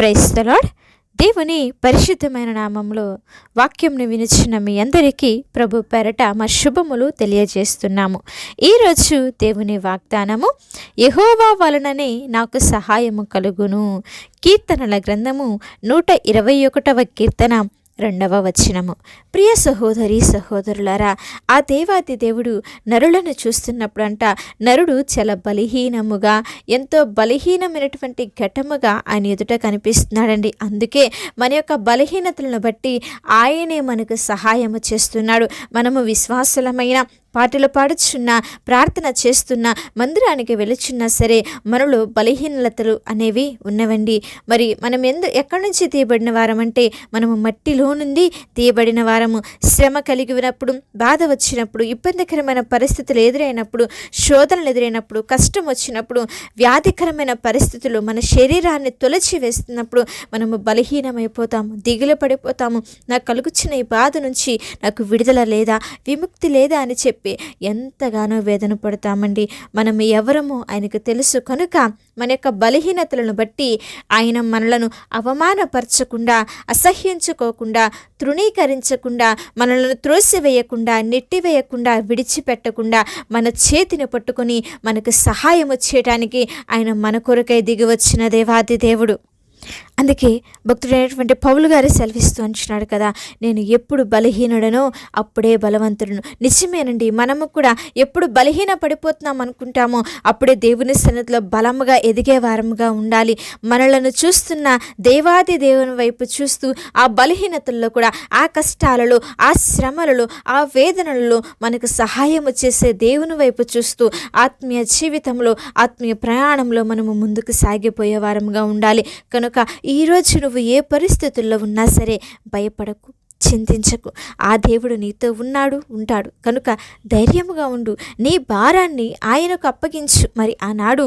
Praise the lord. దేవుని పరిశుద్ధమైన నామంలో వాక్యంను వినిచిన మీ అందరికీ ప్రభు పేరట మా శుభములు తెలియజేస్తున్నాము. ఈరోజు దేవుని వాగ్దానము, యెహోవా వలననే నాకు సహాయము కలుగును. కీర్తనల గ్రంథము 121వ కీర్తన 2వ వచనము. ప్రియ సహోదరి సహోదరులారా, ఆ దేవాది దేవుడు నరులను చూస్తున్నప్పుడంట నరుడు చాలా బలహీనముగా, ఎంతో బలహీనమైనటువంటి ఘటముగా ఆయన ఎదుట కనిపిస్తున్నాడండి. అందుకే మన యొక్క బలహీనతలను బట్టి ఆయనే మనకు సహాయము చేస్తున్నాడు. మనము విశ్వాసులమైన, పాటలు పాడుచున్నా, ప్రార్థన చేస్తున్నా, మందిరానికి వెళుచున్నా సరే మనలో బలహీనతలు అనేవి ఉన్నవండి. మరి మనం ఎక్కడి నుంచి తీయబడిన వారమంటే మనము మట్టిలో నుండి తీయబడిన వారము. శ్రమ కలిగి ఉన్నప్పుడు, బాధ వచ్చినప్పుడు, ఇబ్బందికరమైన పరిస్థితులు ఎదురైనప్పుడు, శోధనలు ఎదురైనప్పుడు, కష్టం వచ్చినప్పుడు, వ్యాధికరమైన పరిస్థితులు మన శరీరాన్ని తొలచి వేస్తున్నప్పుడు మనము బలహీనమైపోతాము, దిగులు పడిపోతాము. నాకు కలుగుచున్న ఈ బాధ నుంచి నాకు విడుదల లేదా, విముక్తి లేదా అని చెప్పి ఎంతగానో వేదన పడతామండి. మనం ఎవరమో ఆయనకు తెలుసు కనుక మన యొక్క బలహీనతలను బట్టి ఆయన మనలను అవమానపరచకుండా, అసహ్యించుకోకుండా, తృణీకరించకుండా, మనలను త్రోసివేయకుండా, నెట్టివేయకుండా, విడిచిపెట్టకుండా మన చేతిని పట్టుకొని మనకు సహాయం చేయడానికి ఆయన మన కొరకై దిగి వచ్చిన దేవాది దేవుడు. అందుకే భక్తుడైనటువంటి పౌలు గారు సెలవిస్తూ అంటున్నాడు కదా, నేను ఎప్పుడు బలహీనుడనో అప్పుడే బలవంతుడును. నిజమేనండి, మనము కూడా ఎప్పుడు బలహీన పడిపోతున్నాం అనుకుంటామో అప్పుడే దేవుని సన్నిధిలో బలముగా ఎదిగే వారముగా ఉండాలి. మనలను చూస్తున్న దేవాది దేవుని వైపు చూస్తూ ఆ బలహీనతల్లో కూడా, ఆ కష్టాలలో, ఆ శ్రమలలో, ఆ వేదనలలో మనకు సహాయము చేసే దేవుని వైపు చూస్తూ ఆత్మీయ జీవితంలో, ఆత్మీయ ప్రయాణంలో మనము ముందుకు సాగిపోయే వారముగా ఉండాలి. కనుక ఈరోజు నువ్వు ఏ పరిస్థితుల్లో ఉన్నా సరే భయపడకు, చింతించకు. ఆ దేవుడు నీతో ఉన్నాడు, ఉంటాడు. కనుక ధైర్యముగా ఉండు, నీ భారాన్ని ఆయనకు అప్పగించు. మరి ఆనాడు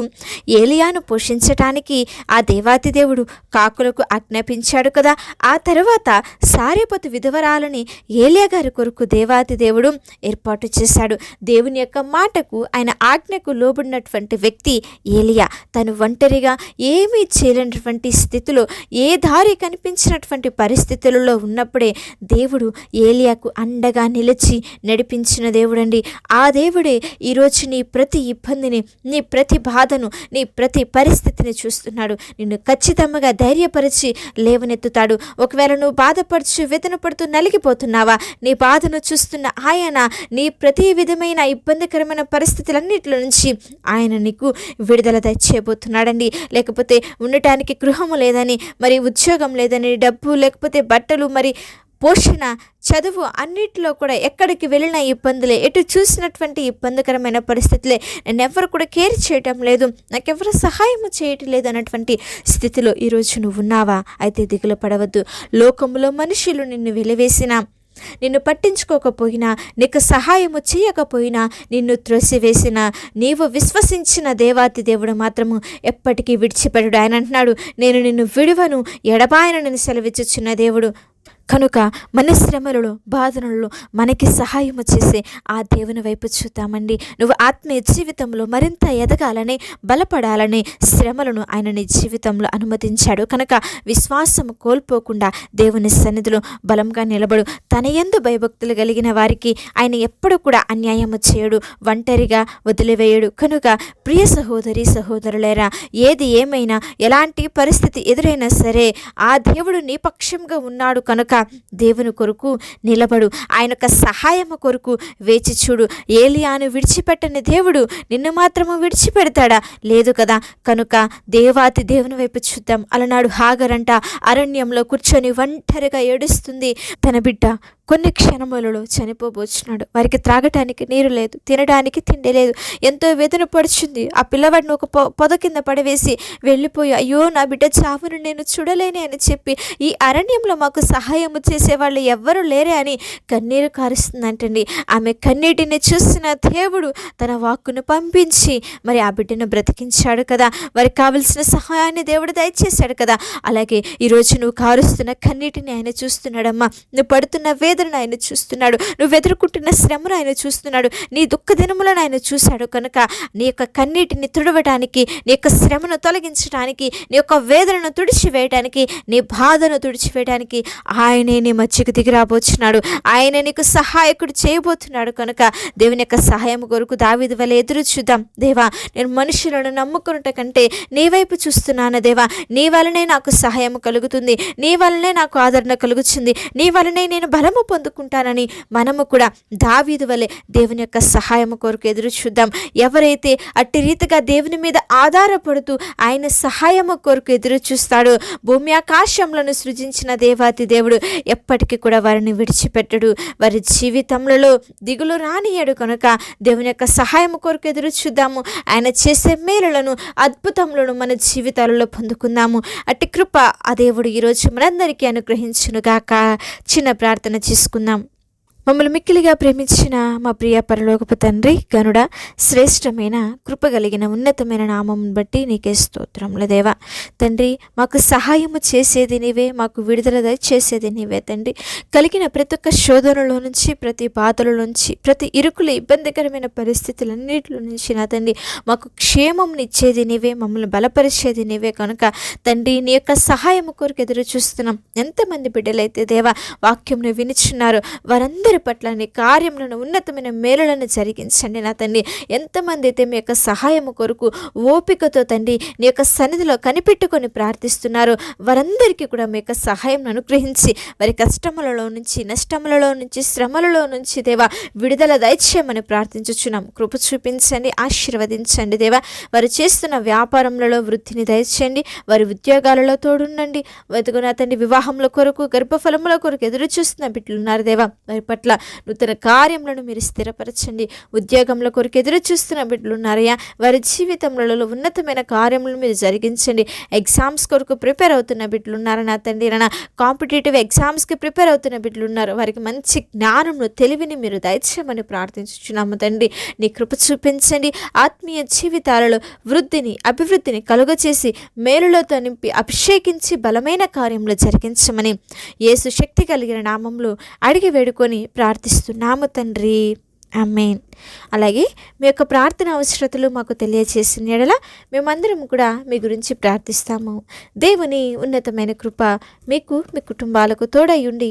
ఏలియాను పోషించటానికి ఆ దేవాతి దేవుడు కాకులకు ఆజ్ఞాపించాడు కదా. ఆ తర్వాత సారెపతు విధవరాలని ఏలియా గారి కొరకు దేవాతి దేవుడు ఏర్పాటు చేశాడు. దేవుని యొక్క మాటకు, ఆయన ఆజ్ఞకు లోబడినటువంటి వ్యక్తి ఏలియా. తను ఒంటరిగా ఏమీ చేయలేనటువంటి స్థితిలో, ఏ దారి కనిపించినటువంటి పరిస్థితులలో ఉన్నప్పుడే దేవుడు ఏలియాకు అండగా నిలిచి నడిపించిన దేవుడండి. ఆ దేవుడే ఈరోజు నీ ప్రతి ఇబ్బందిని, నీ ప్రతి బాధను, నీ ప్రతి పరిస్థితిని చూస్తున్నాడు. నిన్ను ఖచ్చితంగా ధైర్యపరిచి లేవనెత్తుతాడు. ఒకవేళ నువ్వు బాధపడుచు, వేదన పడుతూ నలిగిపోతున్నావా, నీ బాధను చూస్తున్న ఆయన నీ ప్రతి విధమైన ఇబ్బందికరమైన పరిస్థితులన్నింటిలో నుంచి ఆయన నీకు విడుదల తెచ్చేయబోతున్నాడండి. లేకపోతే ఉండటానికి గృహము లేదని, మరి ఉద్యోగం లేదని, డబ్బు లేకపోతే బట్టలు, మరి పోషణ, చదువు, అన్నిటిలో కూడా ఎక్కడికి వెళ్ళిన ఇబ్బందులే, ఎటు చూసినటువంటి ఇబ్బందికరమైన పరిస్థితులే, నేను ఎవరు కూడా కేర్ చేయటం లేదు, నాకెవరు సహాయం చేయటం లేదు అన్నటువంటి స్థితిలో ఈరోజు నువ్వు ఉన్నావా? అయితే దిగులు పడవద్దు. లోకంలో మనుషులు నిన్ను వెలివేసినా, నిన్ను పట్టించుకోకపోయినా, నీకు సహాయము చేయకపోయినా, నిన్ను త్రోసివేసిన, నీవు విశ్వసించిన దేవాతి దేవుడు మాత్రము ఎప్పటికీ విడిచిపెట్టడు. ఆయన అంటున్నాడు, నేను నిన్ను విడువను, ఎడబాయనని సెలవిచ్చుచున్న దేవుడు. కనుక మన శ్రమలలో, బాధలలో మనకి సహాయము చేసే ఆ దేవుని వైపు చూద్దామండి. నువ్వు ఆత్మీయ జీవితంలో మరింత ఎదగాలని, బలపడాలని శ్రమలను ఆయన నీ జీవితంలో అనుమతించాడు. కనుక విశ్వాసము కోల్పోకుండా దేవుని సన్నిధిలో బలంగా నిలబడు. తన యందు భయభక్తులు కలిగిన వారికి ఆయన ఎప్పుడు కూడా అన్యాయము చేయడు, ఒంటరిగా వదిలివేయడు. కనుక ప్రియ సహోదరి సహోదరులేరా, ఏది ఏమైనా, ఎలాంటి పరిస్థితి ఎదురైనా సరే ఆ దేవుడు నీ పక్షంగా ఉన్నాడు. కనుక దేవుని కొరకు నిలబడు, ఆయన యొక్క సహాయము కొరకు వేచి చూడు. ఏలియాను విడిచిపెట్టని దేవుడు నిన్ను మాత్రము విడిచిపెడతాడా? లేదు కదా. కనుక దేవాతి దేవుని వైపు చూద్దాం. అలనాడు హాగరంట అరణ్యంలో కూర్చొని ఒంటరిగా ఏడుస్తుంది. తన బిడ్డ కొన్ని క్షణములలో చనిపోబోచున్నాడు. వారికి త్రాగటానికి నీరు లేదు, తినడానికి తిండి లేదు, ఎంతో వేదన పడుచుంది. ఆ పిల్లవాడిని ఒక పొద కింద పడవేసి వెళ్ళిపోయి, అయ్యో నా బిడ్డ చావును నేను చూడలేని అని చెప్పి, ఈ అరణ్యంలో మాకు సహాయము చేసేవాళ్ళు ఎవ్వరూ లేరే అని కన్నీరు కారుస్తుందంటండి. ఆమె కన్నీటిని చూసిన దేవుడు తన వాక్కును పంపించి మరి ఆ బిడ్డను బ్రతికించాడు కదా. వారికి కావలసిన సహాయాన్ని దేవుడు దయచేశాడు కదా. అలాగే ఈరోజు నువ్వు కారుస్తున్న కన్నీటిని ఆయన చూస్తున్నాడమ్మా. నువ్వు పడుతున్న వేదనను ఆయన చూస్తున్నాడు, నువ్వు ఎదుర్కొంటున్న శ్రమను ఆయన చూస్తున్నాడు, నీ దుఃఖ దినములను ఆయన చూశాడు. కనుక నీ యొక్క కన్నీటిని తుడవడానికి, నీ యొక్క శ్రమను తొలగించడానికి, నీ యొక్క వేదనను తుడిచివేయడానికి, నీ బాధను తుడిచివేయడానికి ఆయనే నీ మధ్యకు దిగి రాబోతున్నాడు. ఆయన నీకు సహాయకుడు చేయబోతున్నాడు. కనుక దేవుని యొక్క సహాయం కొరకు దావీదు వలె ఎదురు చూద్దాం. దేవా, నేను మనుషులను నమ్ముకున్నట కంటే నీ వైపు చూస్తున్నాను. దేవా, నీ వలనే నాకు సహాయం కలుగుతుంది, నీ వలనే నాకు ఆదరణ కలుగుతుంది, నీ వలనే నేను బలము పొందుకుంటానని మనము కూడా దావీదు వలె దేవుని యొక్క సహాయం కొరకు ఎదురు చూద్దాం. ఎవరైతే అట్టి రీతిగా దేవుని మీద ఆధారపడుతూ ఆయన సహాయము కొరకు ఎదురు చూస్తాడు, భూమి ఆకాశములను సృజించిన దేవాతి దేవుడు ఎప్పటికీ కూడా వారిని విడిచిపెట్టడు, వారి జీవితంలో దిగులు రానియడు. కనుక దేవుని యొక్క సహాయం కొరకు ఎదురు చూద్దాము. ఆయన చేసే మేలులను, అద్భుతములను మన జీవితాలలో పొందుకుందాము. అట్టి కృప ఆ దేవుడు ఈరోజు మనందరికీ అనుగ్రహించునుగాక. చిన్న ప్రార్థన చేసుకుందాం. మమ్మల్ని మిక్కిలిగా ప్రేమించిన మా ప్రియ పరలోకపు తండ్రి, గనుడ, శ్రేష్టమైన కృపగలిగిన ఉన్నతమైన నామం బట్టి నీకే స్తోత్రములు దేవా. తండ్రి, మాకు సహాయము చేసేది నీవే, మాకు విడుదల దయచేసేది నీవే తండ్రి. కలిగిన ప్రతి ఒక్క శోధనలో నుంచి, ప్రతి బాధల నుంచి, ప్రతి ఇరుకుల ఇబ్బందికరమైన పరిస్థితులన్నింటిలో నుంచి నా తండ్రి మాకు క్షేమంనిచ్చేది నీవే, మమ్మల్ని బలపరిచేది నీవే. కనుక తండ్రి, నీ యొక్క సహాయం కొరకు ఎదురు చూస్తున్నాం. ఎంతమంది బిడ్డలైతే దేవా వాక్యంను వినిచున్నారు, వారందరూ పట్ల నీ కార్యములను, ఉన్నతమైన మేలులను జరిగించండి నా తండ్రి. ఎంతమంది అయితే మీ యొక్క సహాయము కొరకు ఓపికతో తండ్రి నీ యొక్క సన్నిధిలో కనిపెట్టుకొని ప్రార్థిస్తున్నారు, వారందరికీ కూడా మీ యొక్క సహాయం అనుగ్రహించి వారి కష్టములలో నుంచి, నష్టములలో నుంచి, శ్రమలలో నుంచి దేవా విడుదల దయచేయమని ప్రార్థించుచున్నాం. కృప చూపించండి, ఆశీర్వదించండి దేవా. వారు చేస్తున్న వ్యాపారంలో వృద్ధిని దయచేయండి, వారి ఉద్యోగాలలో తోడుండండి. వెతుకున్న తండ్రి వివాహముల కొరకు, గర్భఫలముల కొరకు ఎదురు చూస్తున్న బిడ్డలున్నారు దేవా, వారి పట్ల నూతన కార్యములను మీరు స్థిరపరచండి. ఉద్యోగంలో కొరకు ఎదురు చూస్తున్న బిడ్డలు ఉన్నారయ్యా, వారి జీవితంలో ఉన్నతమైన కార్యములను మీరు జరిగించండి. ఎగ్జామ్స్ కొరకు ప్రిపేర్ అవుతున్న బిడ్డలు ఉన్నారు నా తండ్రి, నా కాంపిటేటివ్ ఎగ్జామ్స్కి ప్రిపేర్ అవుతున్న బిడ్డలు ఉన్నారు, వారికి మంచి జ్ఞానమును, తెలివిని మీరు దయచేయమని ప్రార్థించుచున్నాము తండ్రి. నీ కృప చూపించండి. ఆత్మీయ జీవితాలలో వృద్ధిని, అభివృద్ధిని కలుగచేసి మేలులతో నింపి అభిషేకించి బలమైన కార్యములు జరిగించమని యేసు శక్తి కలిగిన నామంలో అడిగి వేడుకొని ప్రార్థిస్తున్నాము తండ్రి. ఆమేన్. అలాగే మీ యొక్క ప్రార్థన అవసరతలు మాకు తెలియచేసిన యెడల మేమందరం కూడా మీ గురించి ప్రార్థిస్తాము. దేవుని ఉన్నతమైన కృప మీకు, మీ కుటుంబాలకు తోడై ఉండి